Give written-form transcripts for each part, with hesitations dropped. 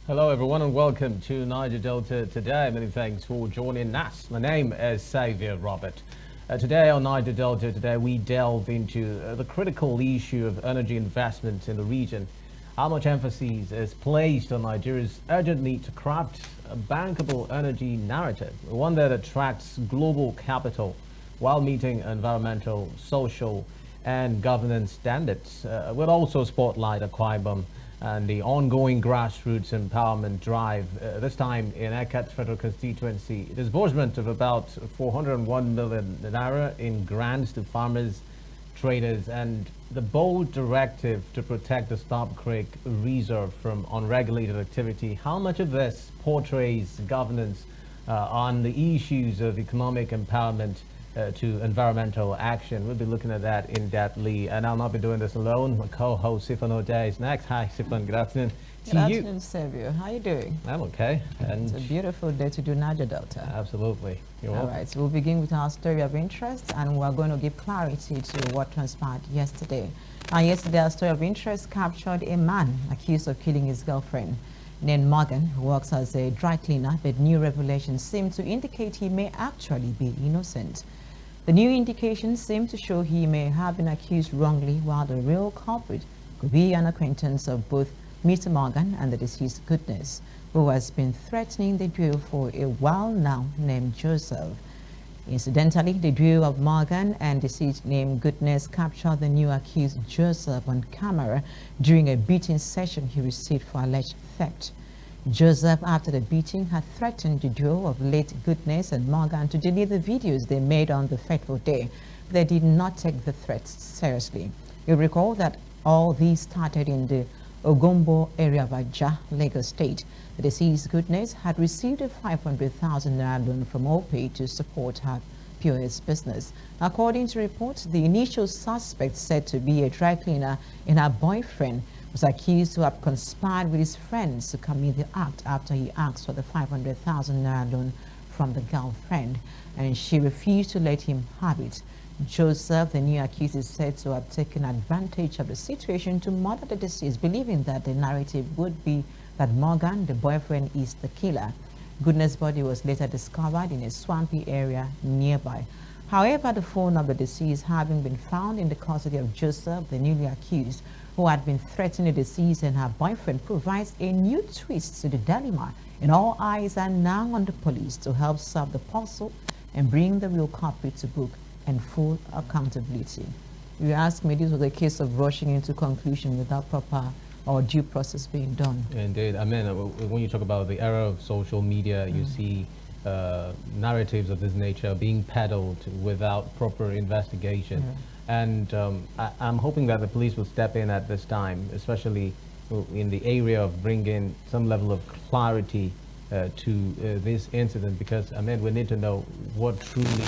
Hello everyone and welcome to Niger Delta Today. Many thanks for joining us. My name is Xavier Robert. Today on Niger Delta Today we delve into the critical issue of energy investment in the region. How much emphasis is placed on Nigeria's urgent need to craft a bankable energy narrative, one that attracts global capital while meeting environmental, social and governance standards. We'll also spotlight Akwa Ibom and the ongoing grassroots empowerment drive, this time in AKS Federal Constituency. Disbursement of about 401 million naira in grants to farmers, traders, and the bold directive to protect the Stop Creek Reserve from unregulated activity. How much of this portrays governance on the issues of economic empowerment to environmental action? We'll be looking at that in depthly, and I'll not be doing this alone. My co-host Essien Ndueso is next. Hi Essien, good afternoon to you. Good afternoon, Xavier. How are you doing? I'm okay. And it's a beautiful day to do Niger Delta. Absolutely. You're welcome. All right, so we'll begin with our story of interest, and we're going to give clarity to what transpired yesterday. Yesterday, our story of interest captured a man accused of killing his girlfriend, named Morgan, who works as a dry cleaner, but new revelations seem to indicate he may actually be innocent. The new indications seem to show he may have been accused wrongly, while the real culprit could be an acquaintance of both Mr. Morgan and the deceased Goodness, who has been threatening the duo for a while now, named Joseph. Incidentally, the duo of Morgan and deceased named Goodness captured the new accused Joseph on camera during a beating session he received for alleged theft. Joseph, after the beating, had threatened the duo of late Goodness and Morgan to delete the videos they made on the fateful day. They did not take the threats seriously. You recall that all these started in the Ogombo area of Ajah, Lagos State. The deceased Goodness had received a 500,000 naira loan from OPay to support her POS business. According to reports, the initial suspect, said to be a dry cleaner and her boyfriend, was accused to have conspired with his friends to commit the act after he asked for the 500,000 naira loan from the girlfriend, and she refused to let him have it. Joseph, the new accused, is said to have taken advantage of the situation to murder the deceased, believing that the narrative would be that Morgan, the boyfriend, is the killer. Goodness' body was later discovered in a swampy area nearby. However, the phone of the deceased having been found in the custody of Joseph, the newly accused, who had been threatening the deceased and her boyfriend, provides a new twist to the dilemma, and all eyes are now on the police to help solve the puzzle and bring the real culprit to book and full accountability. You ask me, this was a case of rushing into conclusion without proper or due process being done. Indeed. I mean, when you talk about the era of social media, you see narratives of this nature being peddled without proper investigation. And I'm hoping that the police will step in at this time, especially in the area of bringing some level of clarity to this incident, because I mean, we need to know what truly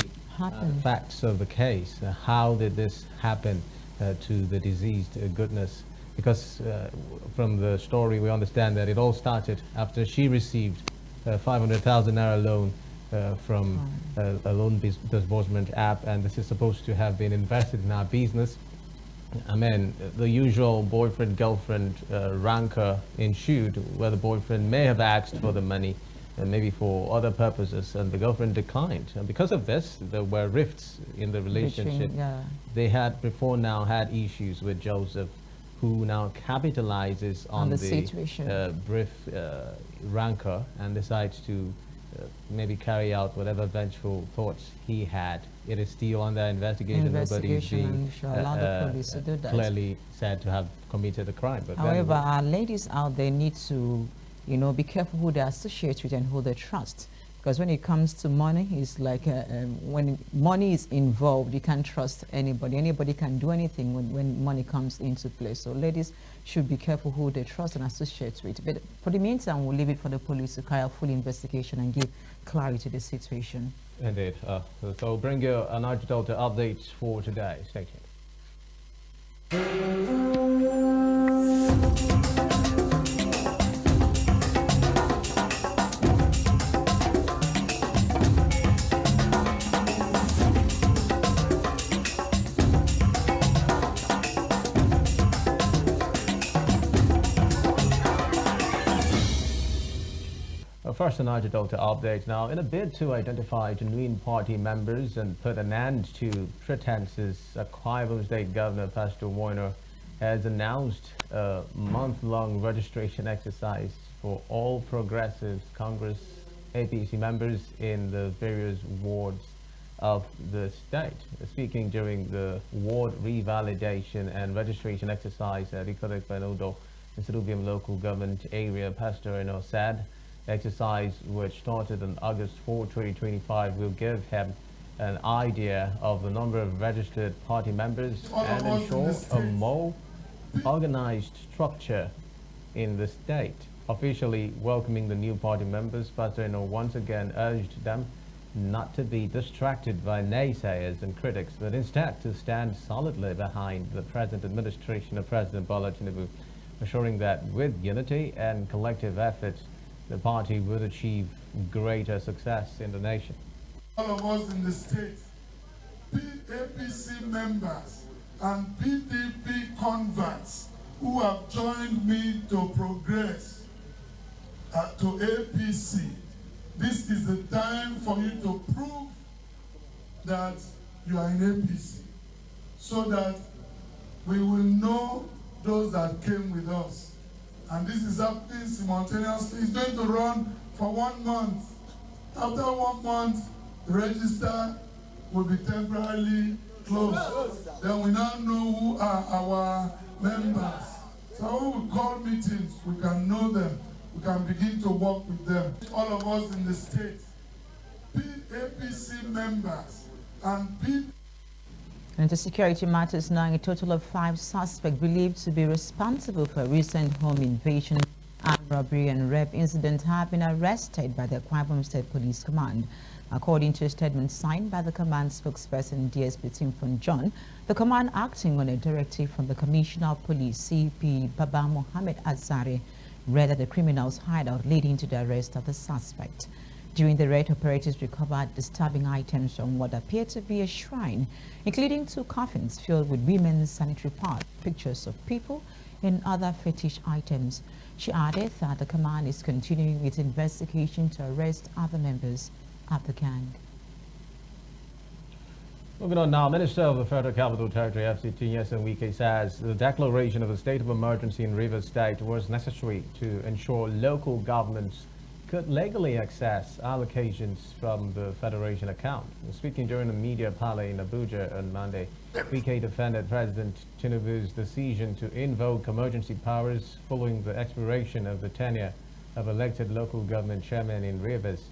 facts of the case. How did this happen to the deceased Goodness? Because from the story we understand that it all started after she received 500,000 naira loan from a loan disbursement app, and this is supposed to have been invested in our business. I mean, the usual boyfriend-girlfriend rancor ensued, where the boyfriend may have asked for the money and maybe for other purposes, and the girlfriend declined. And because of this, there were rifts in the relationship. They had before now had issues with Joseph, who now capitalizes on the situation, brief rancor, and decides to maybe carry out whatever vengeful thoughts he had. It is still under investigation. Nobody is being clearly said to have committed a crime. But however, our ladies out there need to, be careful who they associate with and who they trust. Because when it comes to money, it's like when money is involved, you can't trust anybody. Anybody can do anything when money comes into play. So ladies should be careful who they trust and associate with. But for the meantime, we'll leave it for the police to carry out full investigation and give clarity to the situation. Indeed. So bring you a Niger Delta updates for today. Stay tuned. First, the Niger Delta update. Now, in a bid to identify genuine party members and put an end to pretenses, Akwa Ibom State Governor Pastor Warner has announced a month-long registration exercise for all Progressive Congress APC members in the various wards of the state. Speaking during the ward revalidation and registration exercise at Ikore Penodo, in local government area, Pastor Eno said, exercise which started on August 4, 2025 will give him an idea of the number of registered party members and ensure a more organized structure in the state. Officially welcoming the new party members, Pastor Eno once again urged them not to be distracted by naysayers and critics, but instead to stand solidly behind the present administration of President Bola Tinubu, assuring that with unity and collective efforts, the party would achieve greater success in the nation. All of us in the state, APC members and PDP converts who have joined me to progress to APC, this is the time for you to prove that you are in APC, so that we will know those that came with us. And this is happening simultaneously. It's going to run for 1 month. After 1 month, the register will be temporarily closed. Then we now know who are our members. So when we call meetings, we can know them. We can begin to work with them. All of us in the state, APC members and people. Into security matters now, a total of 5 suspects believed to be responsible for a recent home invasion, armed robbery and rape incident have been arrested by the Akwa Ibom State Police Command. According to a statement signed by the command spokesperson DSP Tim Von John, the command, acting on a directive from the Commissioner of Police CP Baba Mohammed Azare, raided the criminals' hideout, leading to the arrest of the suspect. During the raid, operators recovered disturbing items from what appeared to be a shrine, including 2 coffins filled with women's sanitary pads, pictures of people, and other fetish items. She added that the command is continuing its investigation to arrest other members of the gang. Moving on now, Minister of the Federal Capital Territory, FCT, Essien Ndueso, says the declaration of a state of emergency in Rivers State was necessary to ensure local governments could legally access allocations from the Federation account. Speaking during a media parley in Abuja on Monday, Ndueso defended President Tinubu's decision to invoke emergency powers following the expiration of the tenure of elected local government chairmen in Rivers.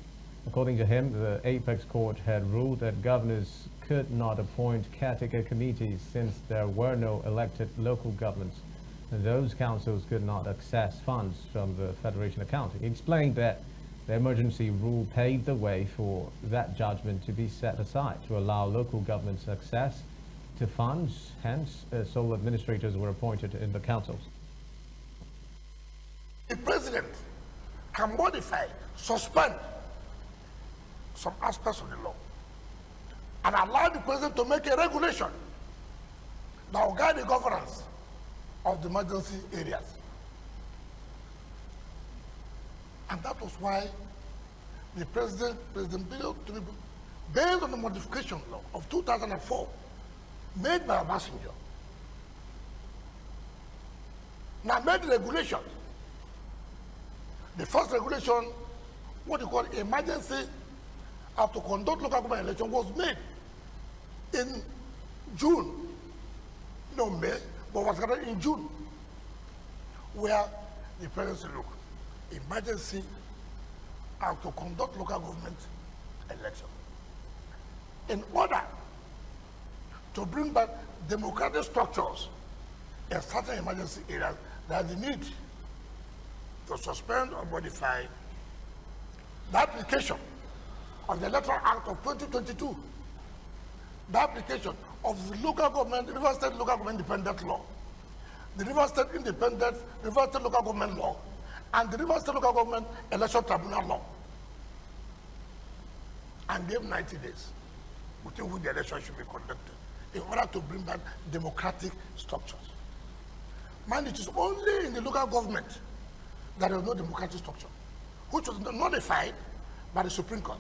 According to him, the Apex Court had ruled that governors could not appoint caretaker committees since there were no elected local governments, and those councils could not access funds from the Federation account. He explained that the emergency rule paved the way for that judgment to be set aside to allow local governments access to funds. Hence, sole administrators were appointed in the councils. The president can modify, suspend some aspects of the law and allow the president to make a regulation that will guide the governance of the emergency areas. And that was why the President Bola Tinubu, based on the modification law of 2004, made by Obasanjo, now made the regulation. The first regulation, what you call emergency to conduct local government election, was made in June, no May, but was gathered in June, where the president said, look, emergency to conduct local government election in order to bring back democratic structures in certain emergency areas. That the need to suspend or modify the application of the Electoral Act of 2022, the application of the local government, River State Local Government Independent Law, the River State Local Government Law, and the River State Local Government Election Tribunal Law, and gave 90 days within which the election should be conducted in order to bring back democratic structures. Man, it is only in the local government that there is no democratic structure. which was nullified by the Supreme Court.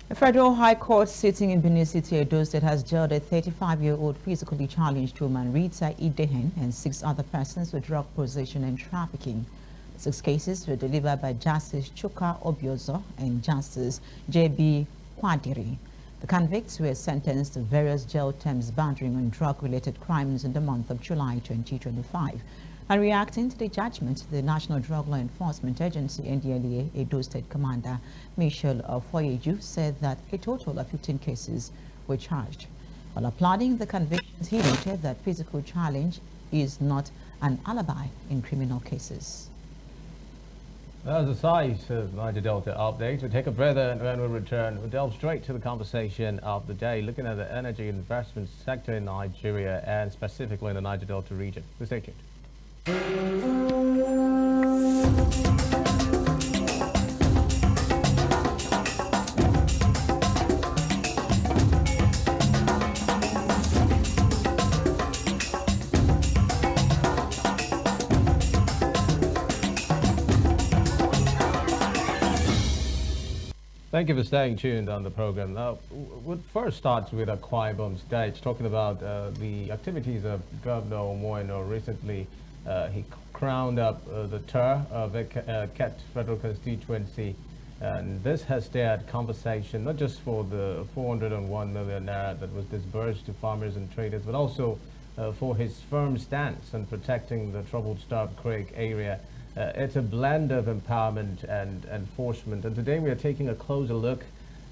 The Federal High Court sitting in Benin City, Edo State, has jailed a 35-year-old physically challenged woman, Rita Idehen, and 6 other persons for drug possession and trafficking. 6 cases were delivered by Justice Chuka Obiozo and Justice J.B. Kwadiri. The convicts were sentenced to various jail terms bordering on drug-related crimes in the month of July 2025. And reacting to the judgment, the National Drug Law Enforcement Agency, NDLEA, Edo State Commander Michel Foyeju, said that a total of 15 cases were charged. While applauding the convictions, he noted that physical challenge is not an alibi in criminal cases. That's the size of Niger Delta update. We'll take a breather, and when we return, we'll delve straight to the conversation of the day, looking at the energy investment sector in Nigeria and specifically in the Niger Delta region. Please stay tuned. Thank you for staying tuned on the program. Now, we'll first start with Akwa Ibom State, talking about the activities of Governor Omoeno. Recently, he crowned up the tour of AKS Federal Constituency, and this has stirred conversation not just for the 401 million naira that was disbursed to farmers and traders, but also for his firm stance on protecting the troubled Starved Creek area. It's a blend of empowerment and enforcement, and today we are taking a closer look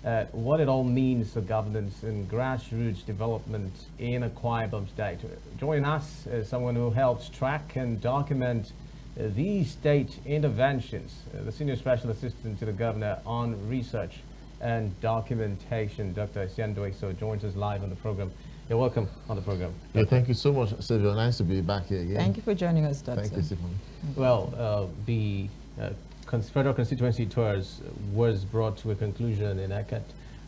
at what it all means for governance and grassroots development in Akwa Ibom State. Joining us is someone who helps track and document these state interventions, the Senior Special Assistant to the Governor on Research and Documentation, Dr. Essien Ndueso, joins us live on the program. You're welcome on the program. Yeah, thank you so much, Silvio. Nice to be back here again. Thank you for joining us, Dr. Thank you, Stephen. Well, the Federal Constituency Tours was brought to a conclusion in AKS,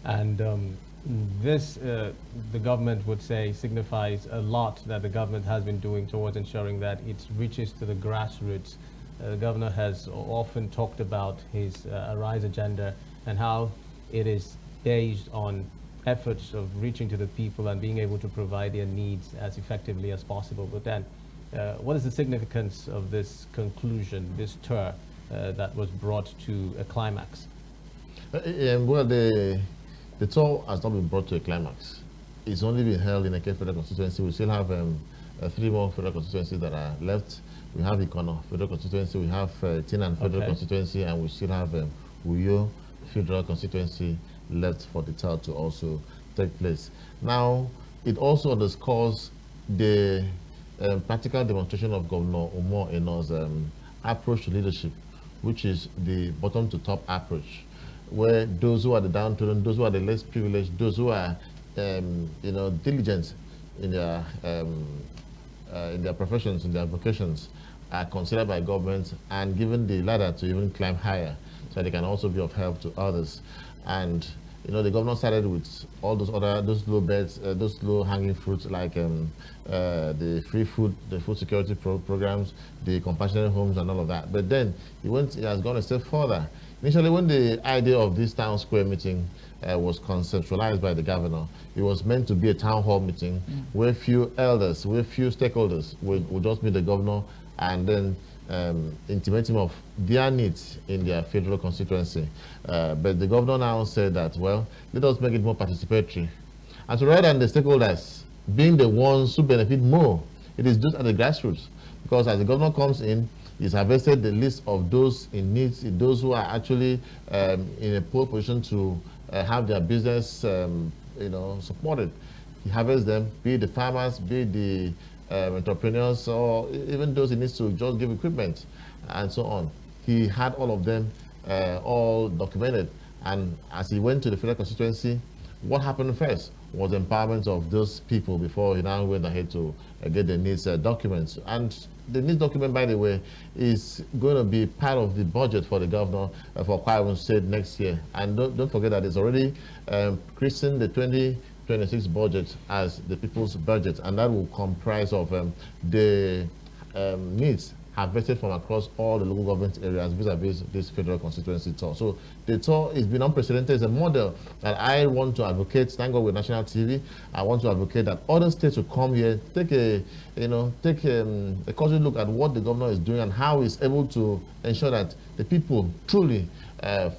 and this, the government would say, signifies a lot that the government has been doing towards ensuring that it reaches to the grassroots. The governor has often talked about his Arise agenda and how it is based on efforts of reaching to the people and being able to provide their needs as effectively as possible. But then, what is the significance of this conclusion, this tour that was brought to a climax? Well, the tour has not been brought to a climax. It's only been held in AKS Federal Constituency. We still have 3 more federal constituencies that are left. We have Ikono Federal Constituency, we have Tinan Federal Constituency, and we still have Uyo Federal Constituency left for the tour to also take place. Now, it also underscores the practical demonstration of Governor Omoeno's approach to leadership, which is the bottom-to-top approach, where those who are the downtrodden, those who are the less privileged, those who are diligent in their professions, in their vocations, are considered by government and given the ladder to even climb higher, so they can also be of help to others. And the governor started with all those low beds, those low hanging fruits, like the free food, the food security programs, the compassionate homes, and all of that. But then he has gone a step further. Initially, when the idea of this town square meeting was conceptualized by the governor, it was meant to be a town hall meeting where few elders, where few stakeholders would just meet the governor and then intimate him of their needs in their federal constituency. But the governor now said that, well, let us make it more participatory. And so rather than the stakeholders being the ones who benefit more, it is just at the grassroots. Because as the governor comes in, he's harvested the list of those in needs, those who are actually in a poor position to have their business supported. He harvests them, be it the farmers, be it the entrepreneurs, or even those he needs to just give equipment and so on. He had all of them all documented, and as he went to the federal constituency, what happened first was empowerment of those people before he now went ahead to get the needs documents. And the needs document, by the way, is going to be part of the budget for the governor for Akwa Ibom State next year. And don't forget that it's already christened the 2026 budget as the people's budget, and that will comprise of the needs harvested from across all the local government areas vis-a-vis this federal constituency tour. So the tour has been unprecedented. It's a model that I want to advocate. Thank God with national TV. I want to advocate that other states will come here, take a closer look at what the governor is doing and how he's able to ensure that the people truly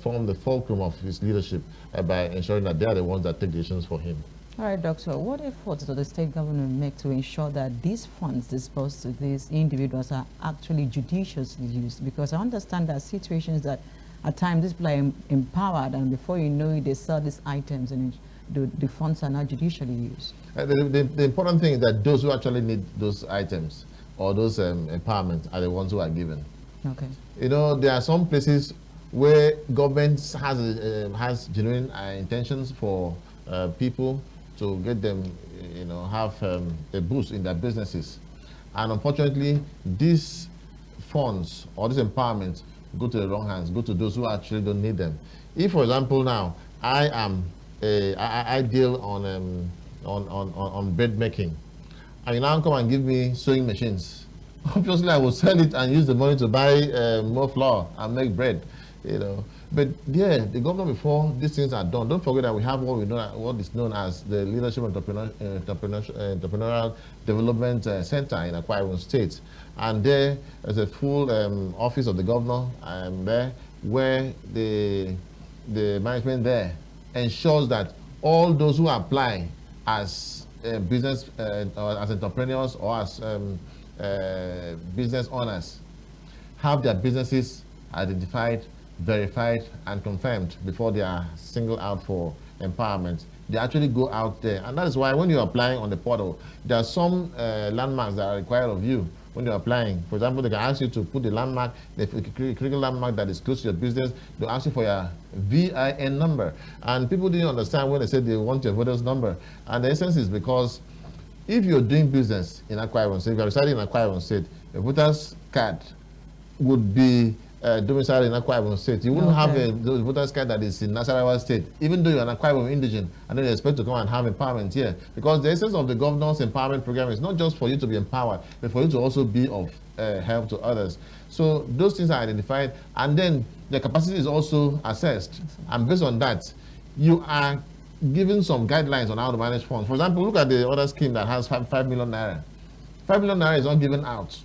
form the fulcrum of his leadership by ensuring that they are the ones that take decisions for him. All right, Doctor, what efforts does the state government make to ensure that these funds disbursed to these individuals are actually judiciously used? Because I understand that situations that at times these people are empowered and before you know it, they sell these items and the funds are not judicially used. The important thing is that those who actually need those items or those empowerment are the ones who are given. Okay. You know, there are some places where government has genuine intentions for people to get them, have a boost in their businesses. And unfortunately, these funds or this empowerment go to the wrong hands, go to those who actually don't need them. If, for example, now I deal on bread making, and you now come and give me sewing machines, obviously I will sell it and use the money to buy more flour and make bread. But yeah, the governor, before these things are done, don't forget that we have what is known as the Leadership Entrepreneurial Development Center in Akwa Ibom State, and there is a full office of the governor there, where the management there ensures that all those who apply as business or as entrepreneurs or as business owners have their businesses identified, verified and confirmed before they are singled out for empowerment. They actually go out there, and that is why when you're applying on the portal, there are some landmarks that are required of you when you're applying. For example, they can ask you to put the landmark, the critical landmark that is close to your business. They'll ask you for your VIN number, and people didn't understand when they said they want your voter's number. And the essence is because if you're doing business in Akwa Ibom State, if you're residing in Akwa Ibom State, your voter's card would be domiciled in Akwa Ibom State. You wouldn't have a voter's card that is in Nasarawa State, even though you're an Akwa Ibom indigent, and then you expect to come and have empowerment here. Because the essence of the governor's empowerment program is not just for you to be empowered, but for you to also be of help to others. So those things are identified, and then the capacity is also assessed. And based on that, you are given some guidelines on how to manage funds. For example, look at the other scheme that has 5 million naira. 5 million naira is not given out.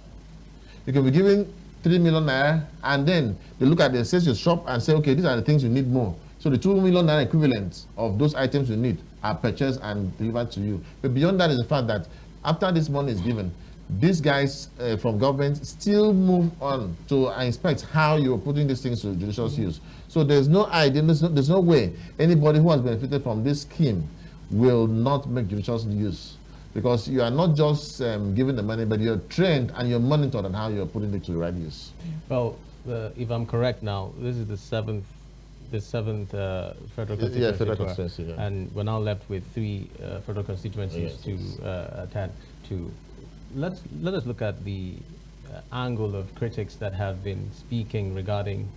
You can be given 3 million naira, and then they look at the sales you shop and say, okay, these are the things you need more. So the 2 million naira equivalent of those items you need are purchased and delivered to you. But beyond that is the fact that after this money is given, these guys from government still move on to inspect how you're putting these things to judicious use. So there's no idea, there's no way anybody who has benefited from this scheme will not make judicious use. Because you are not just given the money, but you're trained and you're monitored on how you're putting it to the right use. Well, if I'm correct now, this is the seventh federal constituency. Yeah, federal constituency. Yeah. And we're now left with 3 federal constituencies to attend to. Let us look at the angle of critics that have been speaking regarding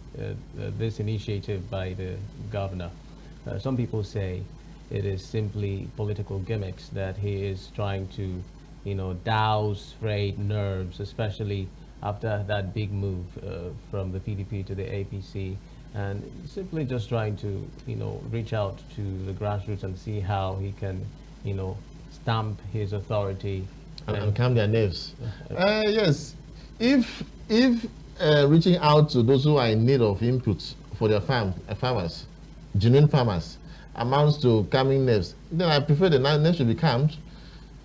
this initiative by the governor. Some people say it is simply political gimmicks, that he is trying to, douse frayed nerves, especially after that big move from the PDP to the APC, and simply just trying to, reach out to the grassroots and see how he can, stamp his authority and calm their nerves. Yes, if reaching out to those who are in need of input for their farmers, genuine farmers, amounts to calming nerves, then I prefer the nerves should be calmed.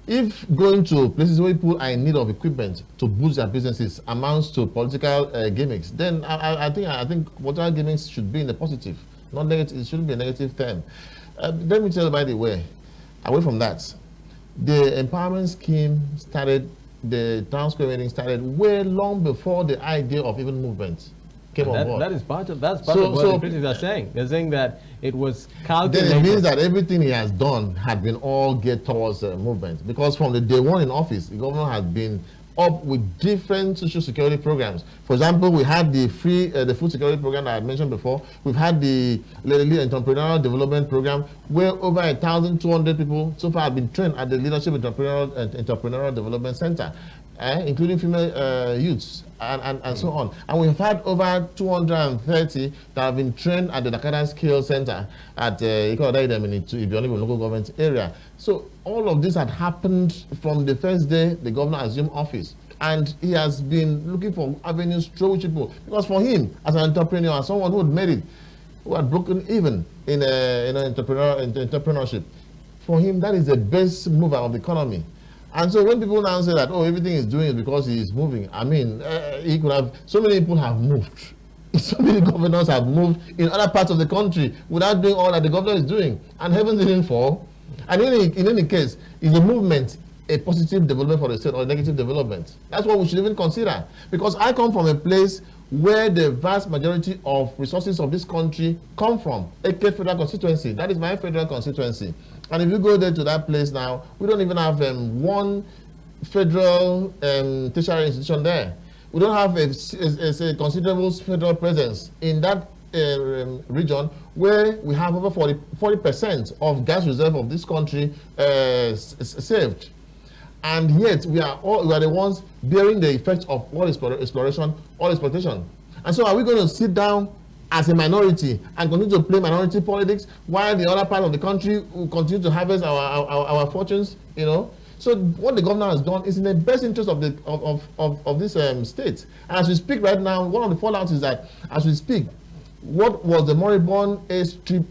If going to places where people are in need of equipment to boost their businesses amounts to political gimmicks, then I think whatever gimmicks should be in the positive, not negative. It shouldn't be a negative term. Let me tell you, by the way, away from that, the empowerment scheme started, the town square meeting started way long before the idea of even movement came on board. That's part of what the critics are saying. They're saying that it was calculated. Then it means that everything he has done had been all geared towards movement. Because from the day one in office, the governor has been up with different social security programs. For example, we had the food security program that I mentioned before. We've had the entrepreneurial development program, where over 1,200 people so far have been trained at the Leadership Entrepreneurial Development Center. including female youths and so on. And we've had over 230 that have been trained at the Dakar Skill Center at Akwa Ibom local government area. So all of this had happened from the first day the governor assumed office. And he has been looking for avenues through which people, because for him, as an entrepreneur, as someone who had made it, who had broken even in entrepreneurship, for him, that is the best mover of the economy. And so when people now say that, oh, everything he's doing is because he is moving, I mean, he could have, so many people have moved. So many governors have moved in other parts of the country without doing all that the governor is doing. And heaven didn't fall. And in any case, is a movement a positive development for the state or a negative development? That's what we should even consider. Because I come from a place where the vast majority of resources of this country come from, AKS Federal Constituency. That is my federal constituency. And if you go there to that place now, we don't even have one federal tertiary institution there. We don't have a considerable federal presence in that region where we have over 40% of gas reserve of this country saved. And yet we are the ones bearing the effects of oil exploration, oil exploitation. And so are we going to sit down as a minority and continue to play minority politics while the other part of the country will continue to harvest our fortunes, you know? So what the governor has done is in the best interest of this state. And as we speak right now, one of the fallouts is that as we speak, what was the moribund airstrip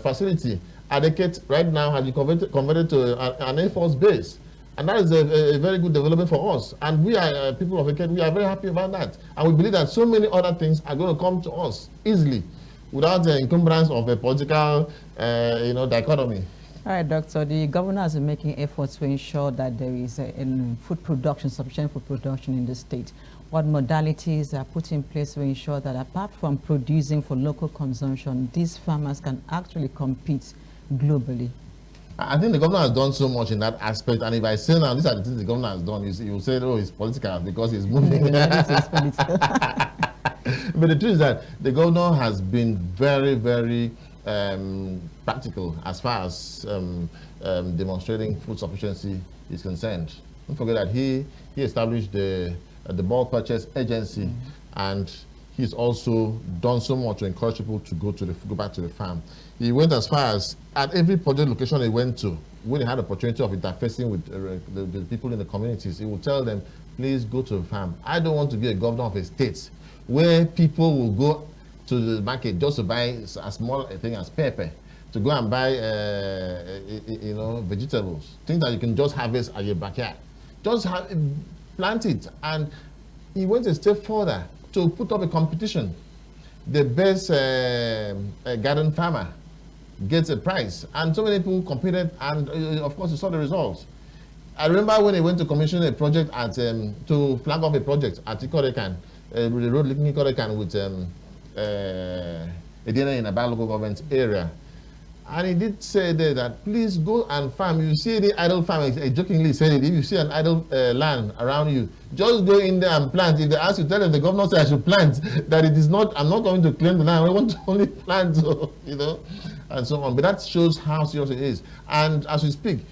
facility at Eket right now has been converted to an Air Force base. And that is a very good development for us. And we are people of Eket, we are very happy about that. And we believe that so many other things are going to come to us easily without the encumbrance of a political dichotomy. All right, Doctor, the governor has been making efforts to ensure that there is food production, sufficient food production in the state. What modalities are put in place to ensure that apart from producing for local consumption, these farmers can actually compete globally? I think the governor has done so much in that aspect, and if I say now these are the things the governor has done, you will say, oh, it's political because he's moving. It's political. But the truth is that the governor has been very, very practical as far as demonstrating food sufficiency is concerned. Don't forget that he established the bulk purchase agency, and he's also done so much to encourage people to go back to the farm. He went as far as at every project location he went to, when he had the opportunity of interfacing with the people in the communities, he would tell them, please go to the farm. I don't want to be a governor of a state where people will go to the market just to buy a small thing as pepper, to go and buy vegetables, things that you can just harvest at your backyard. Just plant it. And he went a step further to put up a competition. The best garden farmer gets a prize, and so many people competed, and of course you saw the results. I remember when he went to commission a project to flag off a project at Ikorekan, the road linking Ikorekan with Edina in a local government area. And he did say there that please go and farm. You see any idle farm, he jokingly said it, if you see an idle land around you, just go in there and plant. If they ask you, tell them the governor said I should plant, that it is not, I'm not going to claim the land, I want to only plant, so, and so on. But that shows how serious it is. And as we speak,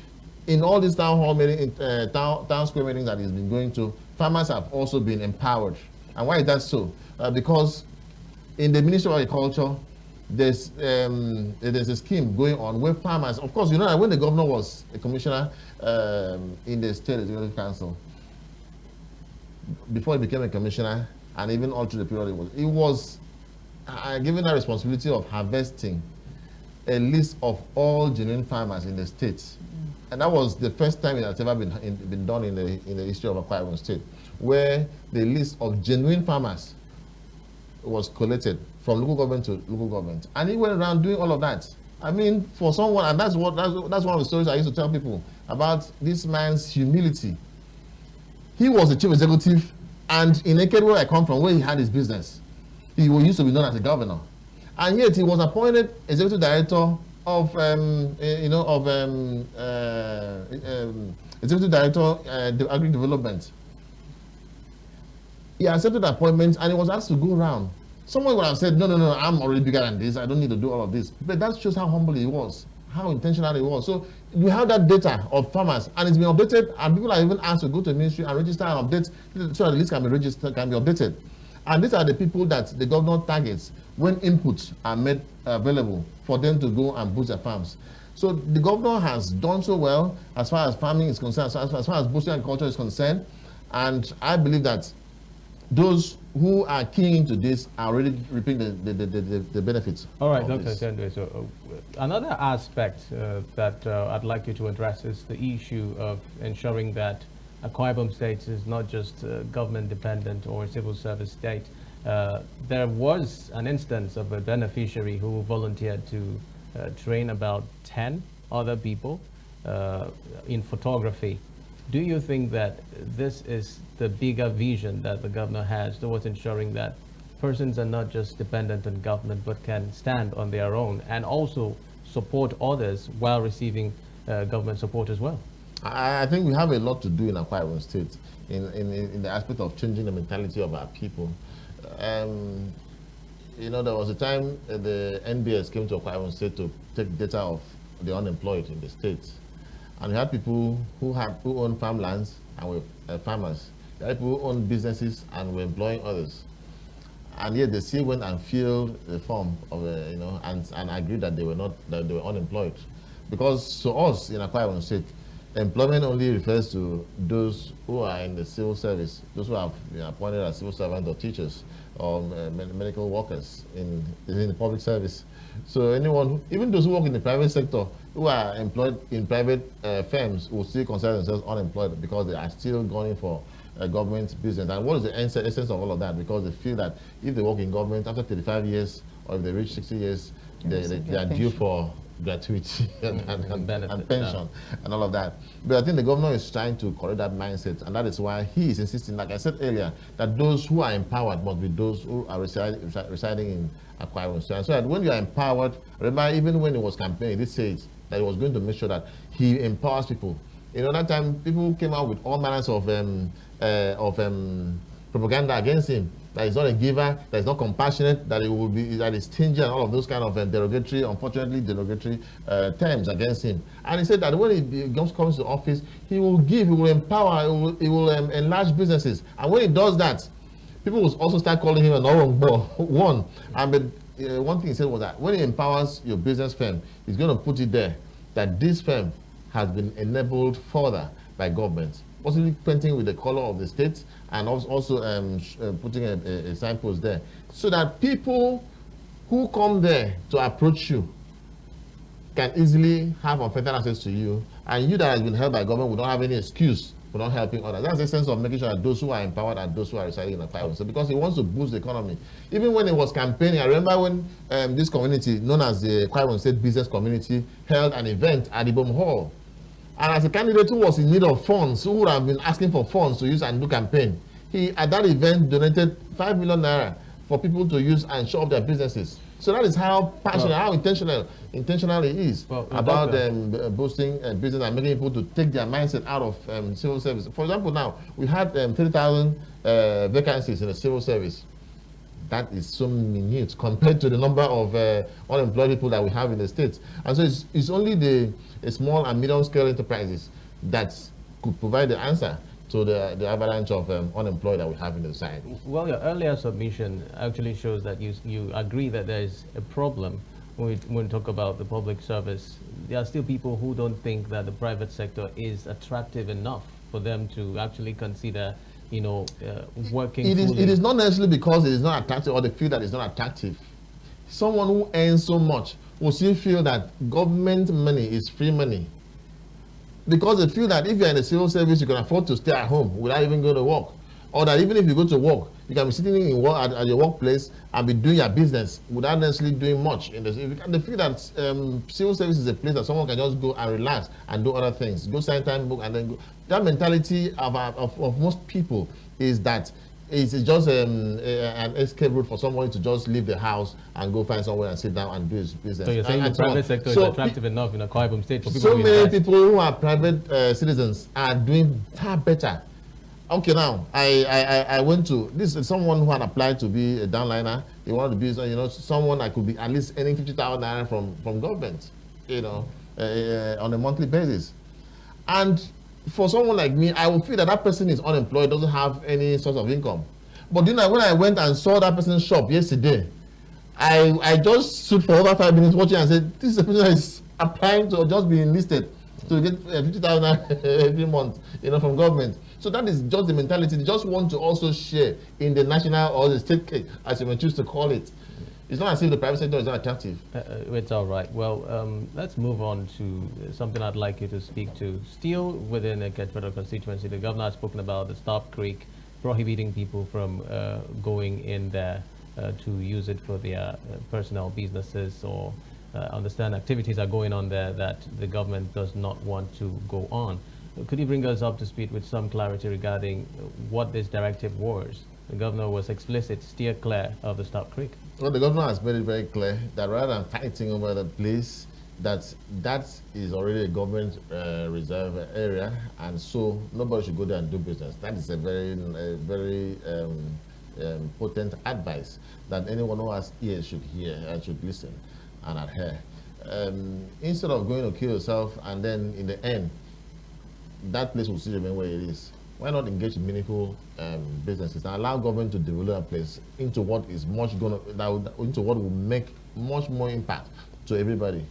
in all these town hall meetings, town square meetings that he's been going to, farmers have also been empowered. And why is that so? Because in the Ministry of Agriculture, there's a scheme going on where farmers, of course, you know that when the governor was a commissioner in the State Executive Council, before he became a commissioner, and even all through the period he was given the responsibility of harvesting a list of all genuine farmers in the state. And that was the first time it has ever been done in the history of Akwa Ibom State, where the list of genuine farmers was collected from local government to local government. And he went around doing all of that. I mean, for someone, and that's one of the stories I used to tell people about this man's humility. He was the chief executive, and in Eket, where I come from, where he had his business, he used to be known as a governor. And yet he was appointed executive director of executive director agri development. He accepted the appointment, and he was asked to go around. Someone would have said, no, I'm already bigger than this. I don't need to do all of this. But that shows how humble he was, how intentional it was. So we have that data of farmers, and it's been updated, and people are even asked to go to the ministry and register and update so that the list can be registered, can be updated. And these are the people that the governor targets when inputs are made available for them to go and boost their farms. So the governor has done so well as far as farming is concerned, as far as boosting agriculture is concerned, and I believe that those who are keying into this are already reaping the benefits. All right, Dr. Essien Ndueso, another aspect that I'd like you to address is the issue of ensuring that Akwa Ibom State is not just government dependent or civil service state. There was an instance of a beneficiary who volunteered to train about 10 other people in photography. Do you think that this is the bigger vision that the governor has towards ensuring that persons are not just dependent on government but can stand on their own and also support others while receiving government support as well? I think we have a lot to do in Akwa Ibom State in the aspect of changing the mentality of our people. You know, there was a time the NBS came to Akwa Ibom State to take data of the unemployed in the state. And we had people who own farmlands and were farmers. We had people who own businesses and were employing others. And yet they still went and filled the form of, you know, and agreed that they were unemployed. Because to us in Akwa Ibom State, employment only refers to those who are in the civil service, those who are appointed as civil servants or teachers or medical workers in the public service. So anyone, even those who work in the private sector, who are employed in private firms, will still consider themselves unemployed because they are still going for government business. And what is the essence of all of that? Because they feel that if they work in government after 35 years, or if they reach 60 years, they are due for gratuity and pension and all of that. But I think the governor is trying to correct that mindset, and that is why he is insisting, like I said earlier, that those who are empowered must be those who are residing in Akwa Ibom State. So that when you are empowered, remember even when he was campaigning, he says that he was going to make sure that he empowers people. You know, that time people came out with all manners of propaganda against him. That he's not a giver, that he's not compassionate, that he will be, that he's stingy, and all of those kind of derogatory, unfortunately derogatory terms against him. And he said that when he comes to office, he will give, he will empower, he will enlarge businesses. And when he does that, people will also start calling him an one. And one thing he said was that when he empowers your business firm, he's going to put it there that this firm has been enabled further by government, possibly painting with the color of the state, and also putting a signpost there, so that people who come there to approach you can easily have unfettered access to you, and you that has been held by government will not have any excuse for not helping others. That's the sense of making sure that those who are empowered are those who are residing in the private. So because he wants to boost the economy. Even when he was campaigning, I remember when this community, known as the Akwa Ibom State Business Community, held an event at Ibom Hall. And as a candidate who was in need of funds, who would have been asking for funds to use and do campaign, he at that event donated 5 million naira for people to use and show up their businesses. So that is how passionate, how intentional he is about boosting business and making people to take their mindset out of civil service. For example, now we had 30,000 vacancies in the civil service. That is so minute compared to the number of unemployed people that we have in the States. And so it's only the small and medium scale enterprises that could provide the answer to the avalanche of unemployed that we have in the society. Well, your earlier submission actually shows that you agree that there is a problem when we talk about the public service. There are still people who don't think that the private sector is attractive enough for them to actually consider, you know, working. It is not necessarily because it is not attractive or they feel that it's not attractive. Someone who earns so much will still feel that government money is free money. Because they feel that if you're in the civil service, you can afford to stay at home without even going to work. Or that even if you go to work, you can be sitting in at your workplace and be doing your business without necessarily doing much. They feel that civil service is a place that someone can just go and relax and do other things. Go sign time book and then go. That mentality of most people is that it's just an escape route for somebody to just leave the house and go find somewhere and sit down and do his business. So you're saying the private sector is attractive enough in Akwa Ibom State for people so many people who are private citizens are doing far better. Okay, now I went to this is someone who had applied to be a downliner. He wanted to be, you know, someone that could be at least earning 50,000 naira from government, you know, on a monthly basis. And for someone like me, I would feel that that person is unemployed, doesn't have any source of income. But you know, when I went and saw that person's shop yesterday, I just stood for over 5 minutes watching and said, this is a person that is applying to just be enlisted to get 50,000 every month, you know, from government. So that is just the mentality. They just want to also share in the national or the state cake, as you may choose to call it. It's not as if the private sector is not attractive. It's all right. Well, let's move on to something I'd like you to speak to. Still within the AKS Federal Constituency, the governor has spoken about the Stop Creek, prohibiting people from going in there to use it for their personal businesses, or understand activities are going on there that the government does not want to go on. Could you bring us up to speed with some clarity regarding what this directive was? The governor was explicit, steer clear of the Stop Creek. Well, the governor has made it very clear that rather than fighting over the place, that is already a government reserve area, and so nobody should go there and do business. That is a very potent advice that anyone who has ears should hear and should listen and adhere. Instead of going to kill yourself and then in the end, that place will still remain where it is. Why not engage in meaningful businesses and allow government to develop a place into what is into what will make much more impact to everybody?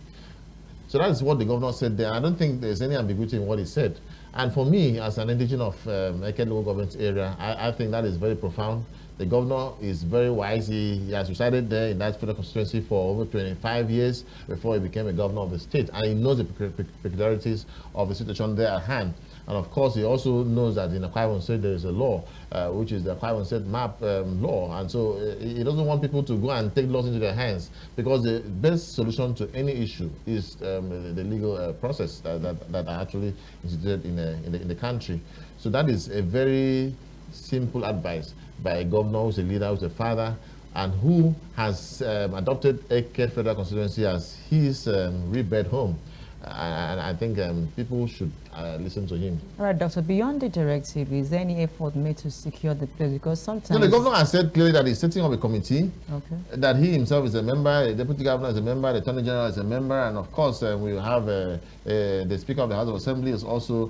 So that is what the governor said there. I don't think there's any ambiguity in what he said. And for me, as an indigenous of AKS local government area, I think that is very profound. The governor is very wise. He has resided there in that federal constituency for over 25 years before he became a governor of the state, and he knows the peculiarities of the situation there at hand. And of course, he also knows that in Akwa Ibom State there is a law, which is the Akwa Ibom State map law. And so he doesn't want people to go and take laws into their hands, because the best solution to any issue is the legal process that are actually instituted in the country. So that is a very simple advice by a governor who's a leader, who's a father, and who has adopted AKS Federal Constituency as his rebirth home. And I think people should listen to him. All right, Doctor, beyond the directive, is there any effort made to secure the place? Because sometimes... No, the governor has said clearly that he's setting up a committee, okay, that he himself is a member, the deputy governor is a member, the attorney general is a member, and of course we have the Speaker of the House of Assembly is also,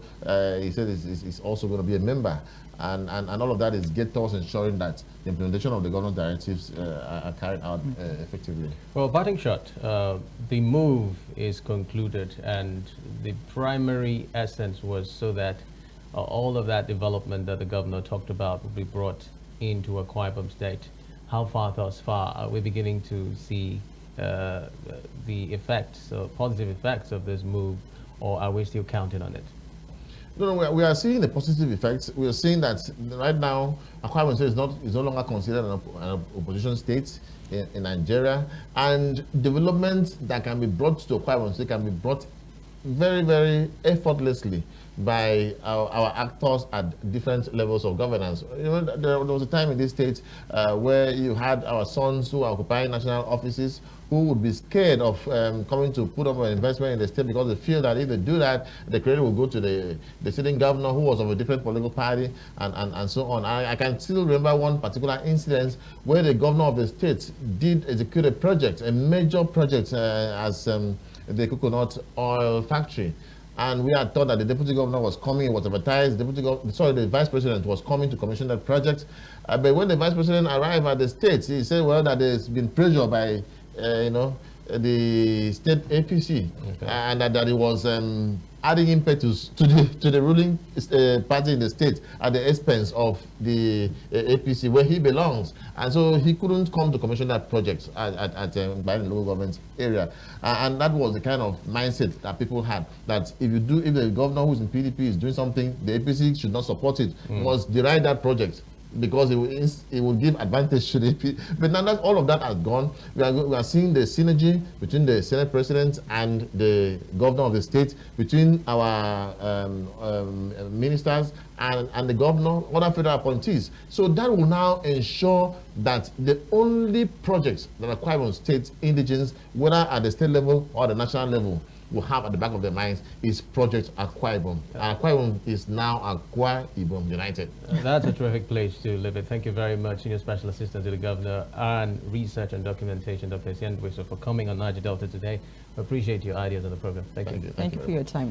he said is also going to be a member. And all of that is geared towards ensuring that the implementation of the governor's directives are carried out effectively. Well, parting shot, the move is concluded, and the primary essence was so that all of that development that the governor talked about will be brought into Akwa Ibom State. How far thus far are we beginning to see the effects, positive effects of this move, or are we still counting on it? No, we are seeing the positive effects. We are seeing that right now, Akwa Ibom State is no longer considered an opposition state in Nigeria, and development that can be brought to Akwa Ibom State can be brought very, very effortlessly by our actors at different levels of governance. You know, there was a time in this state where you had our sons who are occupying national offices, who would be scared of coming to put up an investment in the state, because they feel that if they do that, the credit will go to the sitting governor who was of a different political party, and so on. I can still remember one particular incident where the governor of the state did execute a project, a major project as the coconut oil factory. And we had thought that the deputy governor was coming, it was advertised, the vice president was coming to commission that project. But when the vice president arrived at the state, he said, well, that there's been pressure by the state APC, okay, and that it was adding impetus to the ruling party in the state at the expense of the APC, where he belongs. And so he couldn't come to commission that project at the local government area. And that was the kind of mindset that people had, that if the governor who's in PDP is doing something, the APC should not support it, must deride that project, because it will give advantage to the AP. But now that all of that has gone, we are seeing the synergy between the Senate President and the governor of the state, between our ministers and the governor, other federal appointees. So that will now ensure that the only projects that Akwa Ibom State indigents, whether at the state level or the national level, will have at the back of their minds is Project Akwa Ibom. And Akwa Ibom is now Akwa Ibom United. That's a terrific place to live in. Thank you very much, Senior Special Assistant to the Governor and Research and Documentation, Dr. Essien Ndueso, for coming on Niger Delta today. We appreciate your ideas on the program. Thank you. Thank you for your time,